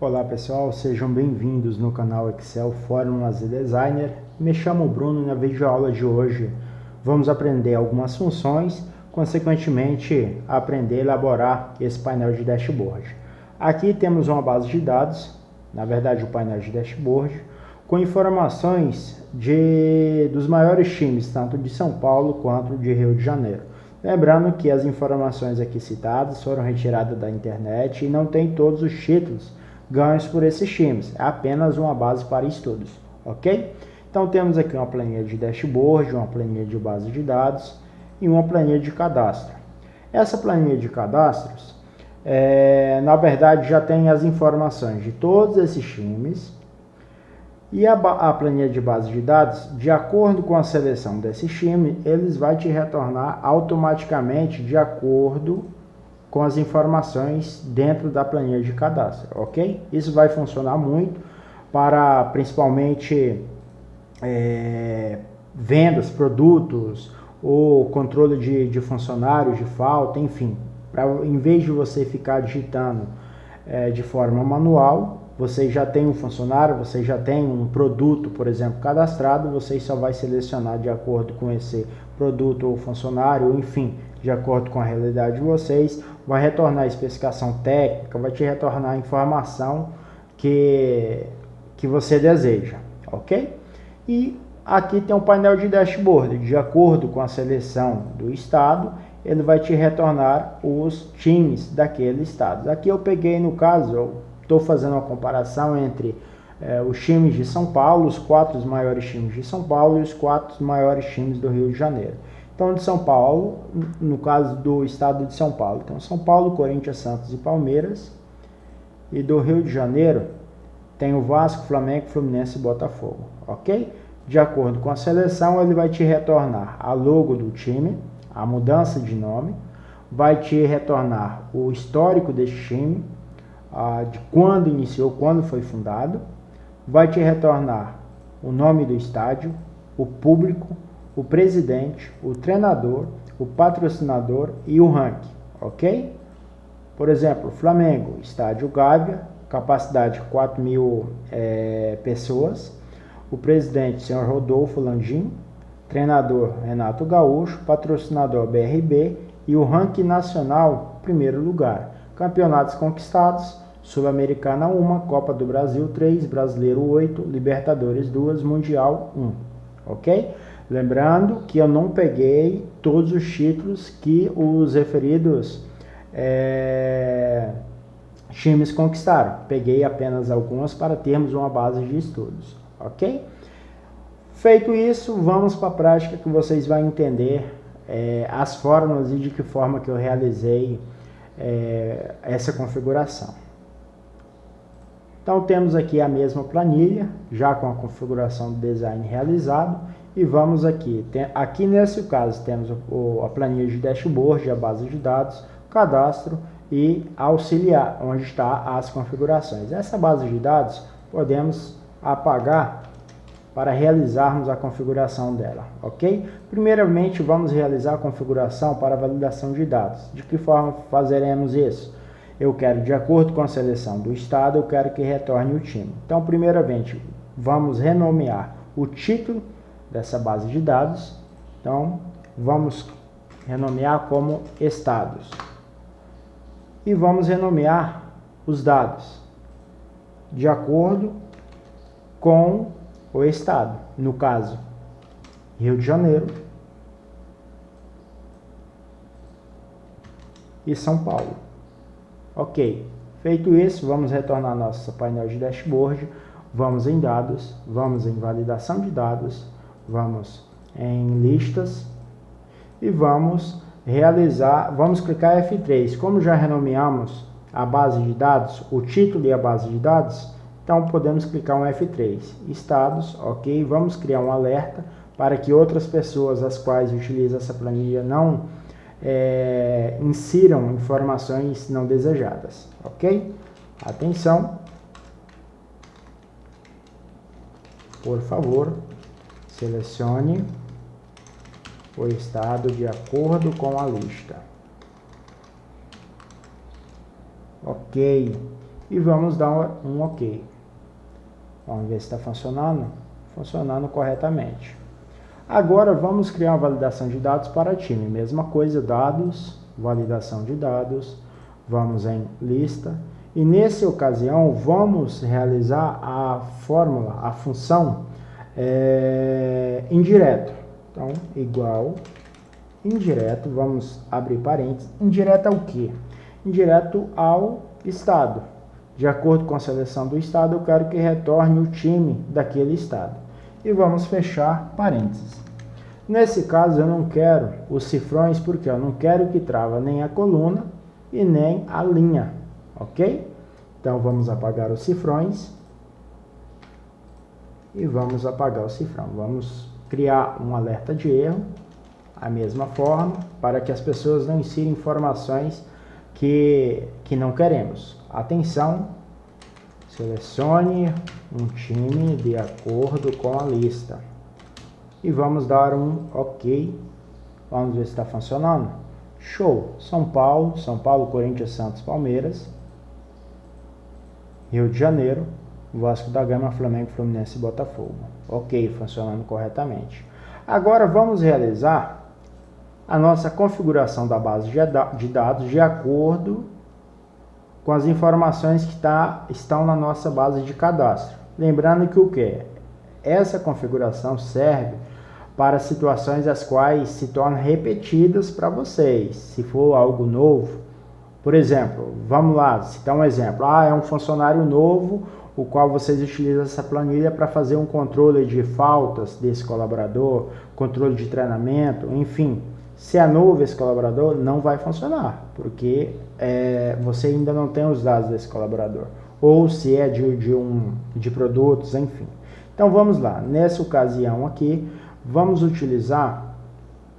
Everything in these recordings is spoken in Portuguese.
Olá pessoal, sejam bem-vindos no canal Excel Fórmulas e Designer. Me chamo Bruno e na videoaula de hoje vamos aprender algumas funções, consequentemente aprender a elaborar esse painel de dashboard. Aqui temos uma base de dados, na verdade o painel de dashboard, com informações dos maiores times, tanto de São Paulo quanto de Rio de Janeiro. Lembrando que as informações aqui citadas foram retiradas da internet e não tem todos os títulos ganhos por esses times, é apenas uma base para estudos, ok? Então temos aqui uma planilha de dashboard, uma planilha de base de dados e uma planilha de cadastro. Essa planilha de cadastros, na verdade já tem as informações de todos esses times, e a planilha de base de dados, de acordo com a seleção desses times, eles vai te retornar automaticamente de acordo com as informações dentro da planilha de cadastro, ok? Isso vai funcionar muito para principalmente vendas, produtos, ou controle de funcionários, de falta, enfim. Em vez de você ficar digitando de forma manual, você já tem um funcionário, você já tem um produto, por exemplo, cadastrado, você só vai selecionar de acordo com esse produto ou funcionário, enfim, de acordo com a realidade de vocês, vai retornar a especificação técnica, vai te retornar a informação que você deseja, ok? E aqui tem um painel de dashboard, de acordo com a seleção do estado, ele vai te retornar os times daquele estado. Aqui eu peguei, no caso, eu estou fazendo uma comparação entre os times de São Paulo, os 4 maiores times de São Paulo e os 4 maiores times do Rio de Janeiro. Então, de São Paulo, no caso do estado de São Paulo, então São Paulo, Corinthians, Santos e Palmeiras. E do Rio de Janeiro, tem o Vasco, Flamengo, Fluminense e Botafogo, ok? De acordo com a seleção, ele vai te retornar a logo do time, a mudança de nome, vai te retornar o histórico desse time, de quando iniciou, quando foi fundado, vai te retornar o nome do estádio, o público, o presidente, o treinador, o patrocinador e o ranking, ok? Por exemplo, Flamengo, estádio Gávea, capacidade 4.000 pessoas, o presidente, senhor Rodolfo Landim, treinador Renato Gaúcho, patrocinador BRB e o ranking nacional, primeiro lugar. Campeonatos conquistados, Sul-Americana 1, Copa do Brasil 3, Brasileiro 8, Libertadores 2, Mundial 1, ok? Lembrando que eu não peguei todos os títulos que os referidos times conquistaram. Peguei apenas algumas para termos uma base de estudos, ok? Feito isso, vamos para a prática que vocês vão entender as fórmulas e de que forma que eu realizei essa configuração. Então temos aqui a mesma planilha, já com a configuração do design realizado, e vamos aqui. Aqui nesse caso temos a planilha de dashboard, a base de dados, cadastro e auxiliar, onde está as configurações. Essa base de dados podemos apagar para realizarmos a configuração dela, ok? Primeiramente vamos realizar a configuração para validação de dados. De que forma fazeremos isso? Eu quero, de acordo com a seleção do estado, eu quero que retorne o time. Então, primeiramente, vamos renomear o título dessa base de dados. Então, vamos renomear como estados. E vamos renomear os dados de acordo com o estado. No caso, Rio de Janeiro e São Paulo. Ok, feito isso, vamos retornar nosso painel de dashboard, vamos em dados, vamos em validação de dados, vamos em listas e vamos clicar F3. Como já renomeamos a base de dados, o título e a base de dados, então podemos clicar um F3, estados, ok, vamos criar um alerta para que outras pessoas as quais utilizam essa planilha não insiram informações não desejadas, ok? Atenção, por favor, selecione o estado de acordo com a lista, ok? e vamos dar um OK. Vamos ver se está funcionando. Funcionando corretamente. Agora vamos criar uma validação de dados para time. Mesma coisa, dados, validação de dados. Vamos em lista. E nessa ocasião vamos realizar a fórmula, a função indireto. Então, igual indireto, vamos abrir parênteses. Indireto ao quê? Indireto ao estado. De acordo com a seleção do estado, eu quero que retorne o time daquele estado. E vamos fechar parênteses. Nesse caso, eu não quero os cifrões, porque eu não quero que trava nem a coluna e nem a linha, ok? Então, vamos apagar os cifrões e vamos apagar o cifrão. Vamos criar um alerta de erro, a mesma forma, para que as pessoas não inserem informações que não queremos. Atenção, selecione um time de acordo com a lista. E vamos dar um OK. Vamos ver se está funcionando. Show! São Paulo, Corinthians, Santos, Palmeiras. Rio de Janeiro, Vasco da Gama, Flamengo, Fluminense e Botafogo. OK, funcionando corretamente. Agora vamos realizar a nossa configuração da base de dados de acordo com as informações que estão na nossa base de cadastro. Lembrando que o que? Essa configuração serve para situações as quais se tornam repetidas para vocês. Se for algo novo, por exemplo, vamos lá, citar um exemplo. É um funcionário novo, o qual vocês utilizam essa planilha para fazer um controle de faltas desse colaborador, controle de treinamento, enfim. Se é novo esse colaborador, não vai funcionar, porque você ainda não tem os dados desse colaborador. Ou se é de produtos, enfim. Então vamos lá, nessa ocasião aqui, vamos utilizar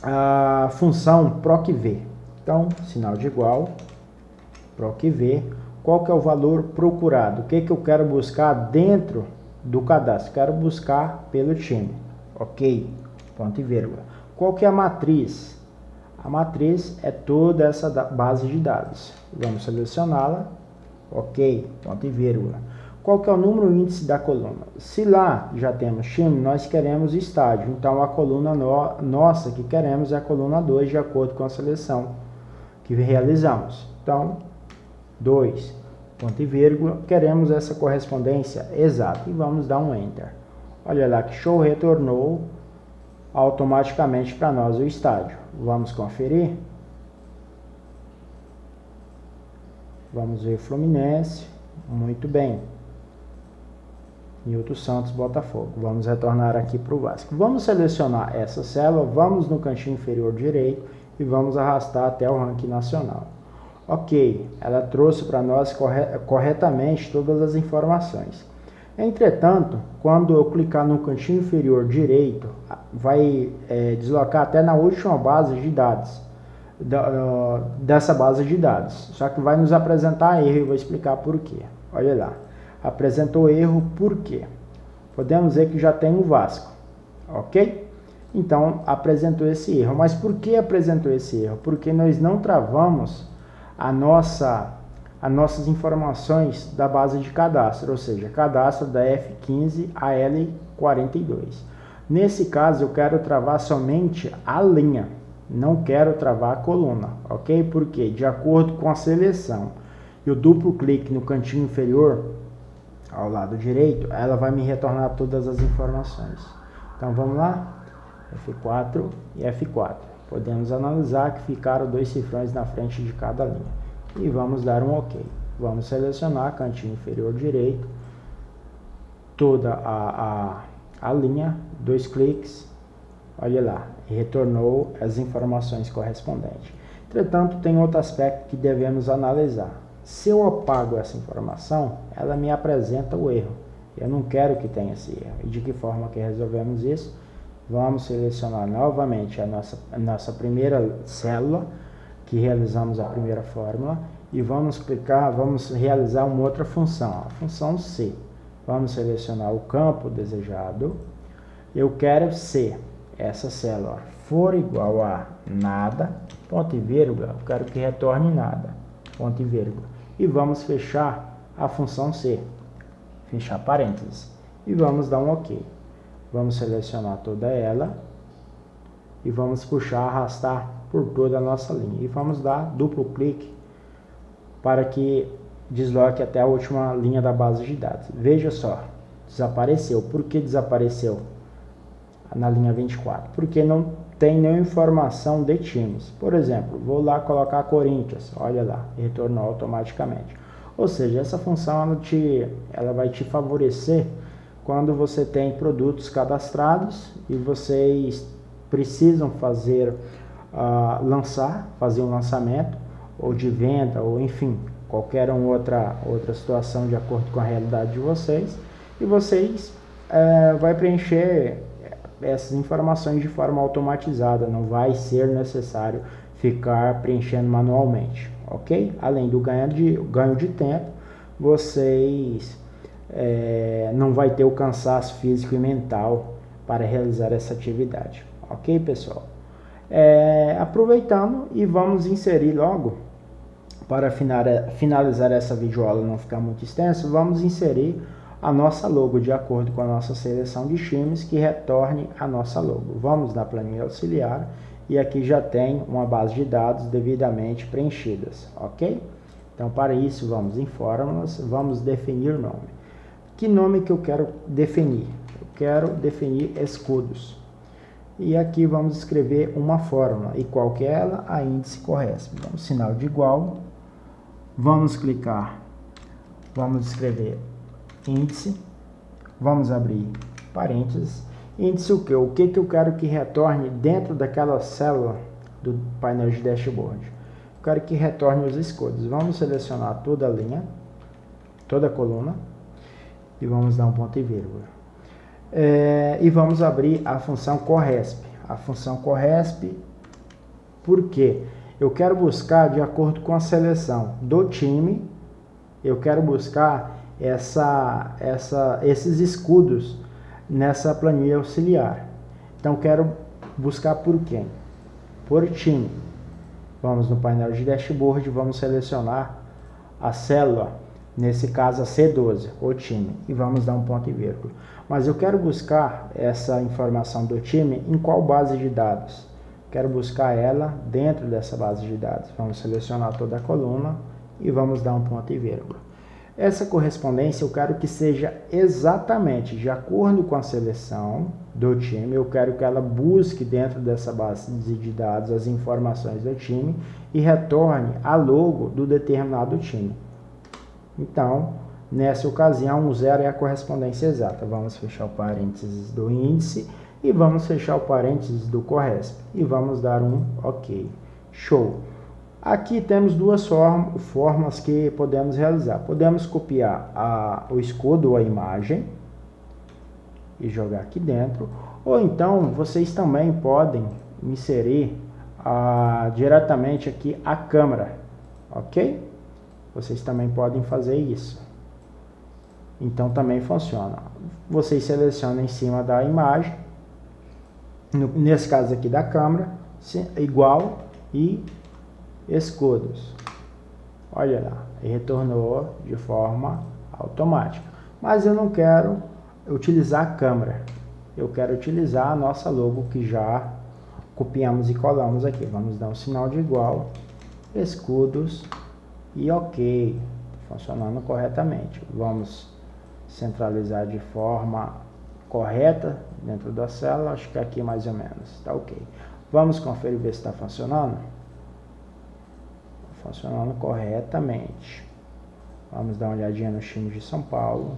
a função procv. Então, sinal de igual, procv, qual que é o valor procurado? O que eu quero buscar dentro do cadastro? Quero buscar pelo time. OK, ponto e vírgula. Qual que é a matriz? A matriz é toda essa base de dados. Vamos selecioná-la. OK, ponto e vírgula. Qual que é o número índice da coluna? Se lá já temos time, nós queremos estádio. Então, a coluna nossa que queremos é a coluna 2, de acordo com a seleção que realizamos. Então, 2, ponto e vírgula. Queremos essa correspondência exata. E vamos dar um Enter. Olha lá que show, retornou automaticamente para nós o estádio. Vamos conferir. Vamos ver Fluminense. Muito bem. Newton Santos, Botafogo. Vamos retornar aqui para o Vasco. Vamos selecionar essa célula, vamos no cantinho inferior direito e vamos arrastar até o ranking nacional. OK, ela trouxe para nós corretamente todas as informações. Entretanto, quando eu clicar no cantinho inferior direito, vai deslocar até na última base de dados, dessa base de dados. Só que vai nos apresentar erro e eu vou explicar por quê. Olha lá. Apresentou erro por quê? Podemos dizer que já tem o Vasco, ok? Então, apresentou esse erro. Mas por que apresentou esse erro? Porque nós não travamos as nossas informações da base de cadastro, ou seja, cadastro da F15 a L42. Nesse caso, eu quero travar somente a linha, não quero travar a coluna, ok? Porque, de acordo com a seleção e o duplo clique no cantinho inferior, ao lado direito, ela vai me retornar todas as informações. Então vamos lá, F4 e F4. Podemos analisar que ficaram 2 cifrões na frente de cada linha. E vamos dar um OK. Vamos selecionar cantinho inferior direito, toda a linha, 2 cliques, olha lá, e retornou as informações correspondentes. Entretanto, tem outro aspecto que devemos analisar. Se eu apago essa informação, ela me apresenta o erro. Eu não quero que tenha esse erro. E de que forma que resolvemos isso? Vamos selecionar novamente a nossa primeira célula, que realizamos a primeira fórmula, e vamos realizar uma outra função, a função C. Vamos selecionar o campo desejado. Eu quero se essa célula for igual a nada, ponto e vírgula, eu quero que retorne nada, ponto e vírgula. E vamos fechar a função C, fechar parênteses, e vamos dar um OK. Vamos selecionar toda ela e vamos puxar, arrastar por toda a nossa linha, e vamos dar duplo clique para que desloque até a última linha da base de dados. Veja só, desapareceu. Por que desapareceu na linha 24? Porque não tem nenhuma informação de times. Por exemplo, vou lá colocar Corinthians, olha lá, retornou automaticamente. Ou seja, essa função ela vai te favorecer quando você tem produtos cadastrados e vocês precisam fazer fazer um lançamento, ou de venda, ou enfim, qualquer outra situação de acordo com a realidade de vocês, e vocês vai preencher essas informações de forma automatizada, não vai ser necessário ficar preenchendo manualmente, ok? Além do ganho de tempo, vocês não vai ter o cansaço físico e mental para realizar essa atividade, ok, pessoal? Aproveitando, e vamos inserir logo, para finalizar essa videoaula, não ficar muito extenso, vamos inserir a nossa logo de acordo com a nossa seleção de times, que retorne a nossa logo. Vamos na planilha auxiliar e aqui já tem uma base de dados devidamente preenchidas, ok? Então, para isso, vamos em fórmulas, vamos definir nome. Que nome que eu quero definir? Eu quero definir escudos. E aqui vamos escrever uma fórmula. E qual que é ela? A índice corresp. Vamos sinal de igual. Vamos clicar. Vamos escrever índice. Vamos abrir parênteses. Índice o quê? O que eu quero que retorne dentro daquela célula do painel de dashboard? Eu quero que retorne os escudos. Vamos selecionar toda a linha, toda a coluna. E vamos dar um ponto e vírgula. E vamos abrir a função corresp. A função corresp, por quê? Eu quero buscar de acordo com a seleção do time, eu quero buscar esses escudos nessa planilha auxiliar. Então, quero buscar por quem? Por time. Vamos no painel de dashboard, vamos selecionar a célula, nesse caso a C12, o time, e vamos dar um ponto e vírgula. Mas eu quero buscar essa informação do time em qual base de dados? Quero buscar ela dentro dessa base de dados. Vamos selecionar toda a coluna e vamos dar um ponto e vírgula. Essa correspondência eu quero que seja exatamente de acordo com a seleção do time. Eu quero que ela busque dentro dessa base de dados as informações do time e retorne a logo do determinado time. Então, nessa ocasião, o 0 é a correspondência exata. Vamos fechar o parênteses do índice e vamos fechar o parênteses do corresp. E vamos dar um OK. Show! Aqui temos duas formas que podemos realizar. Podemos copiar o escudo ou a imagem e jogar aqui dentro. Ou então, vocês também podem inserir diretamente aqui a câmera. Ok? Vocês também podem fazer isso. Então também funciona. Vocês selecionam em cima da imagem, nesse caso aqui da câmera, igual e escudos. Olha lá, retornou de forma automática. Mas eu não quero utilizar a câmera. Eu quero utilizar a nossa logo que já copiamos e colamos aqui. Vamos dar um sinal de igual, escudos e OK, funcionando corretamente. Vamos centralizar de forma correta dentro da célula, acho que aqui mais ou menos, está OK. Vamos conferir ver se está funcionando. Funcionando corretamente. Vamos dar uma olhadinha no time de São Paulo.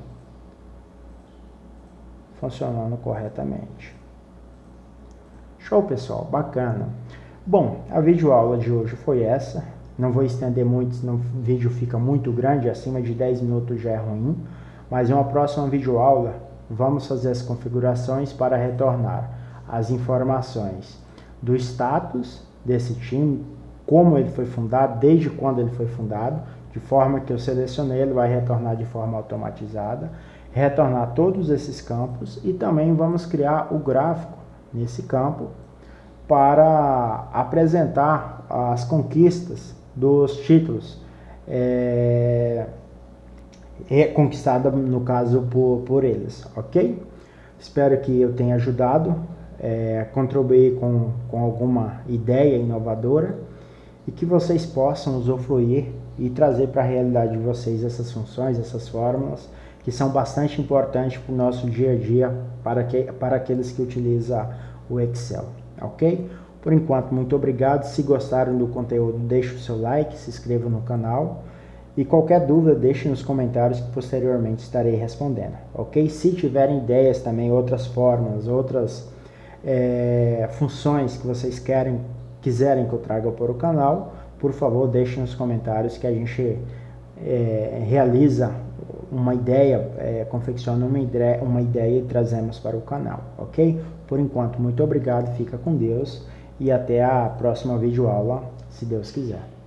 Funcionando corretamente. Show, pessoal, bacana. Bom, a videoaula de hoje foi essa. Não vou estender muito, senão o vídeo fica muito grande, acima de 10 minutos já é ruim. Mas em uma próxima videoaula, vamos fazer as configurações para retornar as informações do status desse time, como ele foi fundado, desde quando ele foi fundado, de forma que eu selecionei, ele vai retornar de forma automatizada, retornar todos esses campos e também vamos criar o gráfico nesse campo para apresentar as conquistas dos títulos conquistada, no caso, por eles, ok? Espero que eu tenha ajudado, contribuir com alguma ideia inovadora e que vocês possam usufruir e trazer para a realidade de vocês essas funções, essas fórmulas, que são bastante importantes para o nosso dia a dia, para aqueles que utilizam o Excel, ok? Por enquanto, muito obrigado. Se gostaram do conteúdo, deixe o seu like, se inscreva no canal. E qualquer dúvida, deixe nos comentários que posteriormente estarei respondendo, ok? Se tiverem ideias também, outras fórmulas, outras funções que vocês quiserem que eu traga para o canal, por favor, deixe nos comentários que a gente realiza uma ideia, confecciona uma ideia e trazemos para o canal, ok? Por enquanto, muito obrigado, fica com Deus e até a próxima videoaula, se Deus quiser.